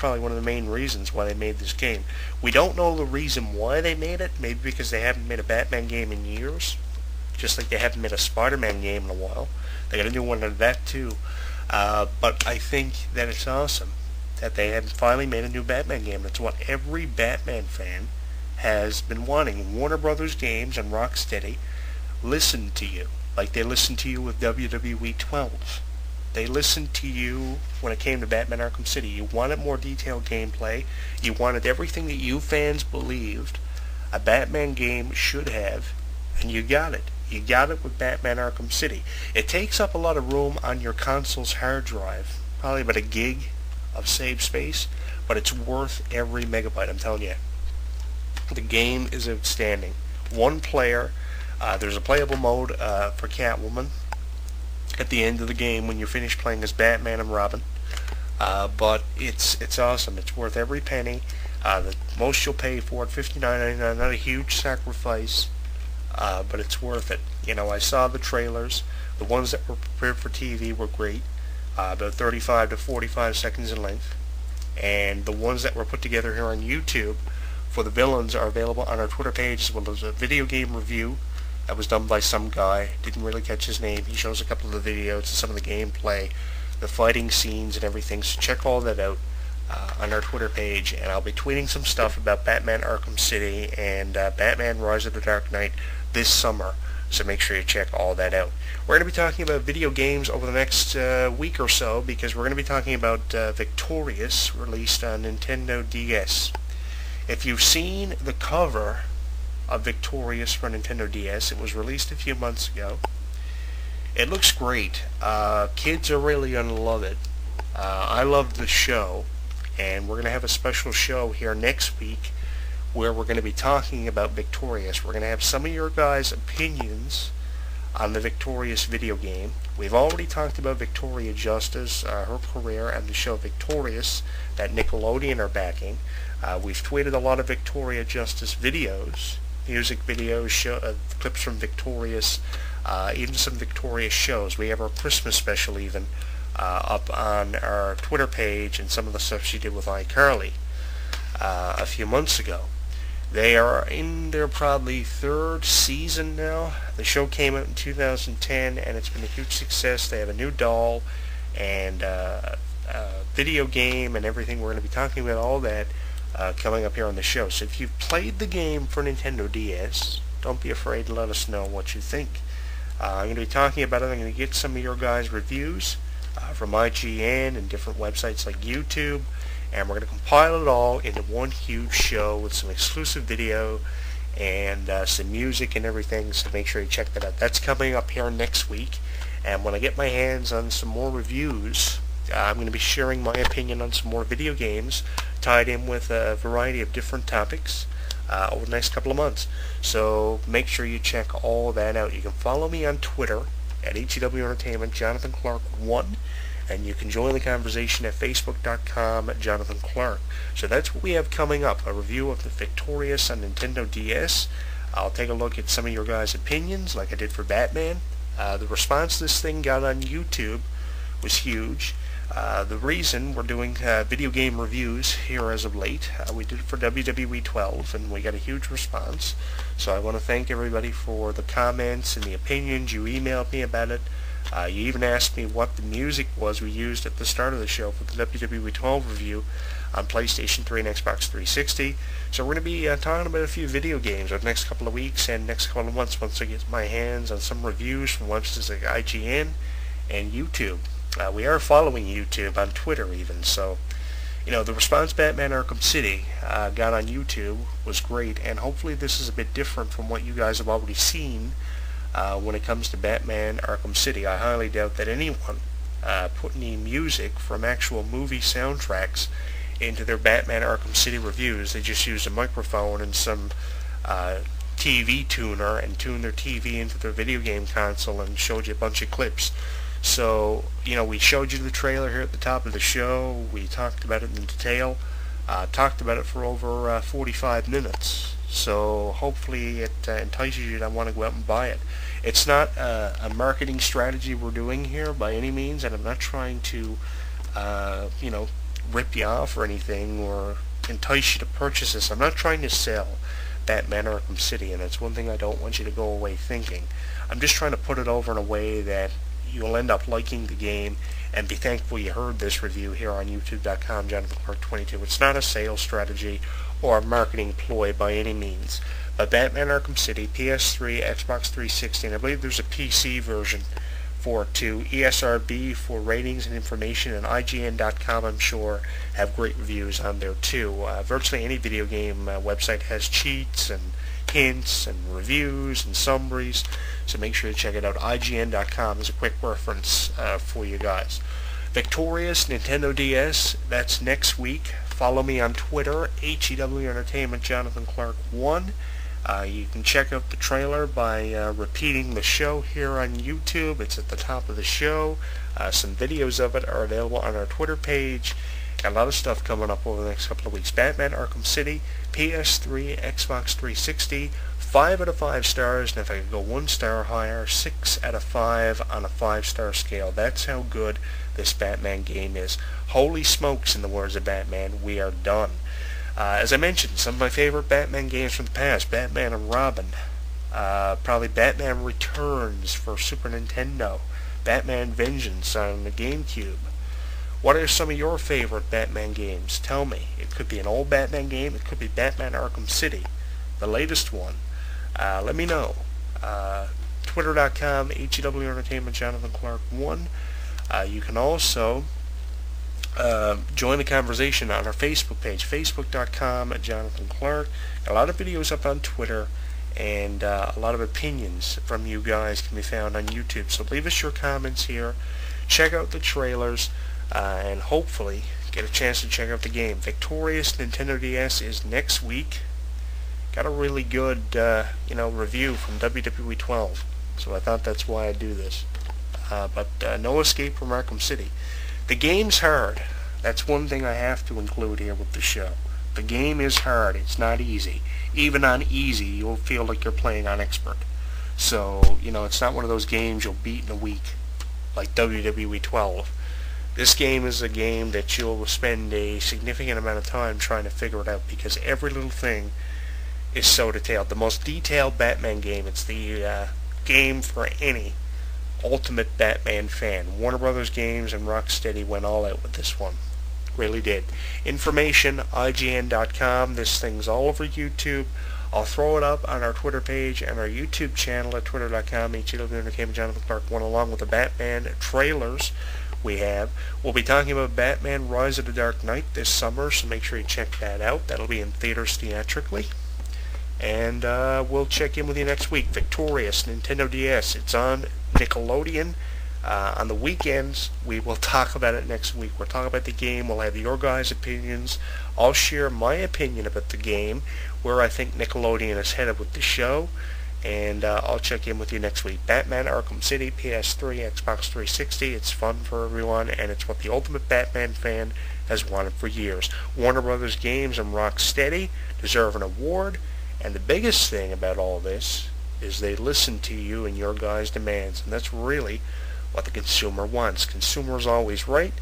probably one of the main reasons why they made this game. We don't know the reason why they made it. Maybe because they haven't made a Batman game in years. Just like they haven't made a Spider-Man game in a while. They got a new one of that too. But I think that it's awesome that they have finally made a new Batman game. That's what every Batman fan has been wanting. Warner Brothers Games and Rocksteady listened to you, like they listened to you with WWE 12. They listened to you when it came to Batman Arkham City. You wanted more detailed gameplay. You wanted everything that you fans believed a Batman game should have, and you got it. You got it with Batman Arkham City. It takes up a lot of room on your console's hard drive, probably about a gig of save space, but it's worth every megabyte, I'm telling you. The game is outstanding. One player, there's a playable mode for Catwoman at the end of the game when you're finished playing as Batman and Robin. But it's awesome. It's worth every penny. The most you'll pay for it, $59.99, not a huge sacrifice, but it's worth it. You know, I saw the trailers. The ones that were prepared for TV were great, about 35 to 45 seconds in length. And the ones that were put together here on YouTube for the villains are available on our Twitter page, as well as a video game review that was done by some guy. Didn't really catch his name. He shows a couple of the videos and some of the gameplay, the fighting scenes and everything. So check all that out on our Twitter page, and I'll be tweeting some stuff about Batman Arkham City and Batman Rise of the Dark Knight this summer. So make sure you check all that out. We're going to be talking about video games over the next week or so, because we're going to be talking about Victorious, released on Nintendo DS. If you've seen the cover of Victorious for Nintendo DS, it was released a few months ago. It looks great. Kids are really going to love it. I love the show, and we're going to have a special show here next week where we're going to be talking about Victorious. We're going to have some of your guys' opinions on the Victorious video game. We've already talked about Victoria Justice, her career, and the show Victorious that Nickelodeon are backing. We've tweeted a lot of Victoria Justice videos, music videos, clips from Victorious, even some Victorious shows. We have our Christmas special even up on our Twitter page, and some of the stuff she did with iCarly a few months ago. They are in their probably third season now. The show came out in 2010, and it's been a huge success. They have a new doll and video game and everything. We're going to be talking about all that coming up here on the show. So if you've played the game for Nintendo DS, don't be afraid to let us know what you think. I'm going to be talking about it. I'm going to get some of your guys' reviews from IGN and different websites like YouTube, and we're going to compile it all into one huge show with some exclusive video and some music and everything, so make sure you check that out. That's coming up here next week, and when I get my hands on some more reviews, I'm going to be sharing my opinion on some more video games tied in with a variety of different topics over the next couple of months. So make sure you check all that out. You can follow me on Twitter at HEW Entertainment, Jonathan Clarke 1, and you can join the conversation at facebook.com Jonathan Clarke. So that's what we have coming up, a review of the Victorious on Nintendo DS. I'll take a look at some of your guys' opinions, like I did for Batman. The response this thing got on YouTube was huge. The reason we're doing video game reviews here as of late, we did it for WWE 12, and we got a huge response. So I want to thank everybody for the comments and the opinions. You emailed me about it. You even asked me what the music was we used at the start of the show for the WWE 12 review on PlayStation 3 and Xbox 360. So we're going to be talking about a few video games over the next couple of weeks and next couple of months once I get my hands on some reviews from websites like IGN and YouTube. We are following YouTube on Twitter even, so you know, the response Batman Arkham City got on YouTube was great, and hopefully this is a bit different from what you guys have already seen when it comes to Batman Arkham City. I highly doubt that anyone put any music from actual movie soundtracks into their Batman Arkham City reviews. They just used a microphone and some TV tuner and tuned their TV into their video game console and showed you a bunch of clips. So, you know, we showed you the trailer here at the top of the show. We talked about it in detail. Talked about it for over 45 minutes. So hopefully it entices you to want to go out and buy it. It's not a marketing strategy we're doing here by any means, and I'm not trying to, you know, rip you off or anything or entice you to purchase this. I'm not trying to sell Batman Arkham City, and that's one thing I don't want you to go away thinking. I'm just trying to put it over in a way that you'll end up liking the game and be thankful you heard this review here on youtube.com, JonathanClarke22. It's not a sales strategy or a marketing ploy by any means. But Batman Arkham City, PS3, Xbox 360, and I believe there's a PC version for it too. ESRB for ratings and information, and IGN.com, I'm sure, have great reviews on there too. Virtually any video game website has cheats and hints and reviews and summaries, so make sure to check it out. IGN.com is a quick reference for you guys. Victorious Nintendo DS, that's next week. Follow me on Twitter, HEW Entertainment, Jonathan Clarke 1. You can check out the trailer by repeating the show here on YouTube. It's at the top of the show. Some videos of it are available on our Twitter page. Got a lot of stuff coming up over the next couple of weeks. Batman Arkham City, PS3, Xbox 360, 5 out of 5 stars, and if I could go 1 star higher, 6 out of 5 on a 5-star scale. That's how good this Batman game is. Holy smokes, in the words of Batman, we are done. As I mentioned, some of my favorite Batman games from the past, Batman and Robin, probably Batman Returns for Super Nintendo, Batman Vengeance on the GameCube. What are some of your favorite Batman games? Tell me. It could be an old Batman game, it could be Batman Arkham City, the latest one. Let me know. Twitter.com, HEW Entertainment, Jonathan Clarke 1. You can also join the conversation on our Facebook page, facebook.com, Jonathan Clarke. A lot of videos up on Twitter, and a lot of opinions from you guys can be found on YouTube. So leave us your comments here, check out the trailers, and hopefully get a chance to check out the game. Victorious Nintendo DS is next week. Got a really good review from WWE 12, so I thought that's why I do this. But no escape from Arkham City. The game's hard. That's one thing I have to include here with the show. The game is hard. It's not easy. Even on easy, you'll feel like you're playing on expert. So, it's not one of those games you'll beat in a week, like WWE 12. This game is a game that you'll spend a significant amount of time trying to figure it out, because every little thing is so detailed. The most detailed Batman game. It's the game for any ultimate Batman fan. Warner Brothers Games and Rocksteady went all out with this one. Really did. Information, IGN.com. This thing's all over YouTube. I'll throw it up on our Twitter page and our YouTube channel at twitter.com, HEW Entertainment, Jonathan Clarke 1, along with the Batman trailers we have. We'll be talking about Batman Rise of the Dark Knight this summer, so make sure you check that out. That'll be in theaters theatrically. And we'll check in with you next week. Victorious Nintendo DS. It's on Nickelodeon. On the weekends, we will talk about it next week. We'll talk about the game. We'll have your guys' opinions. I'll share my opinion about the game, where I think Nickelodeon is headed with the show. And I'll check in with you next week. Batman Arkham City, PS3, Xbox 360. It's fun for everyone, and it's what the ultimate Batman fan has wanted for years. Warner Brothers Games and Rocksteady deserve an award. And the biggest thing about all this is they listen to you and your guys' demands, and that's really what the consumer wants. Consumer's always right,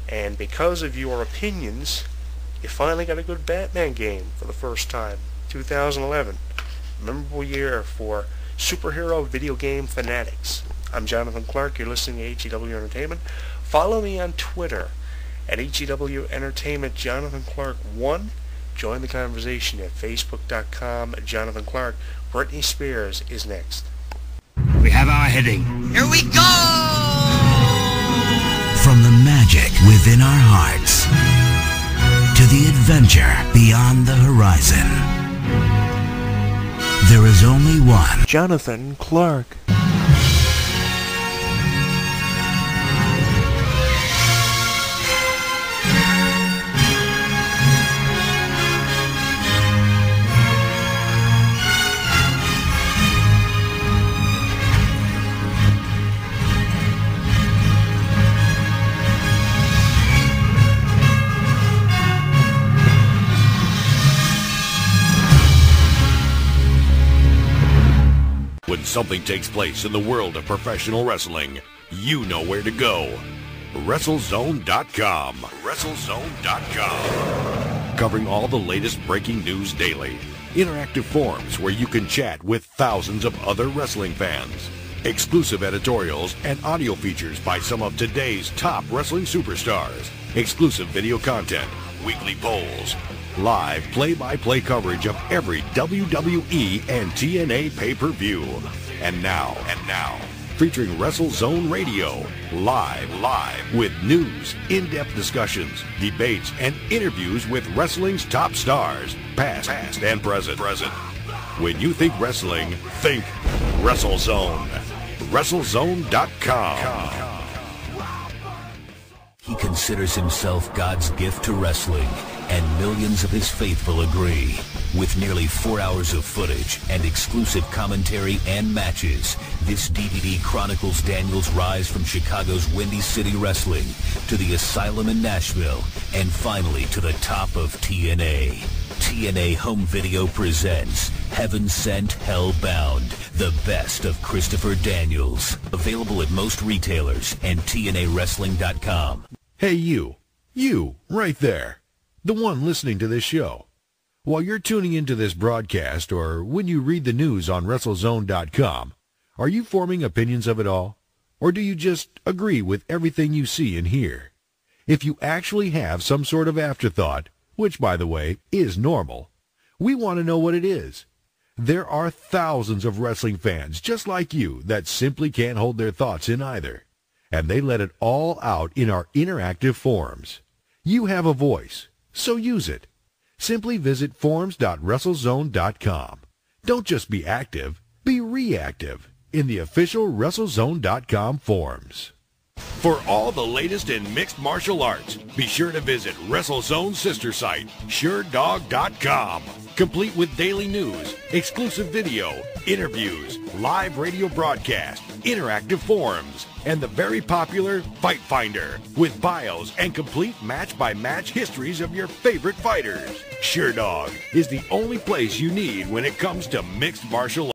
and because of your opinions, you finally got a good Batman game for the first time. 2011. Memorable year for superhero video game fanatics. I'm Jonathan Clarke. You're listening to HEW Entertainment. Follow me on Twitter at HEW Entertainment, Jonathan Clarke 1. Join the conversation at facebook.com, Jonathan Clarke. Britney Spears is next. We have our heading. Here we go! From the magic within our hearts to the adventure beyond the horizon, there is only one Jonathan Clarke. When something takes place in the world of professional wrestling, you know where to go. WrestleZone.com. WrestleZone.com. Covering all the latest breaking news daily. Interactive forums where you can chat with thousands of other wrestling fans. Exclusive editorials and audio features by some of today's top wrestling superstars. Exclusive video content, weekly polls, live play-by-play coverage of every WWE and TNA pay-per-view. And now, featuring WrestleZone Radio, live with news, in-depth discussions, debates, and interviews with wrestling's top stars, past and present. When you think wrestling, think WrestleZone. WrestleZone.com. He considers himself God's gift to wrestling, and millions of his faithful agree. With nearly 4 hours of footage and exclusive commentary and matches, this DVD chronicles Daniel's rise from Chicago's Windy City Wrestling to the Asylum in Nashville, and finally to the top of TNA. TNA Home Video presents Heaven Sent, Hell Bound, the best of Christopher Daniels. Available at most retailers and TNAWrestling.com. Hey you right there, the one listening to this show. While you're tuning into this broadcast or when you read the news on WrestleZone.com, are you forming opinions of it all? Or do you just agree with everything you see and hear? If you actually have some sort of afterthought, which, by the way, is normal, we want to know what it is. There are thousands of wrestling fans just like you that simply can't hold their thoughts in either, and they let it all out in our interactive forums. You have a voice, so use it. Simply visit forums.WrestleZone.com. Don't just be active, be reactive in the official WrestleZone.com forums. For all the latest in mixed martial arts, be sure to visit WrestleZone's sister site, SureDog.com. Complete with daily news, exclusive video, interviews, live radio broadcast, interactive forums, and the very popular Fight Finder with bios and complete match-by-match histories of your favorite fighters. SureDog is the only place you need when it comes to mixed martial arts.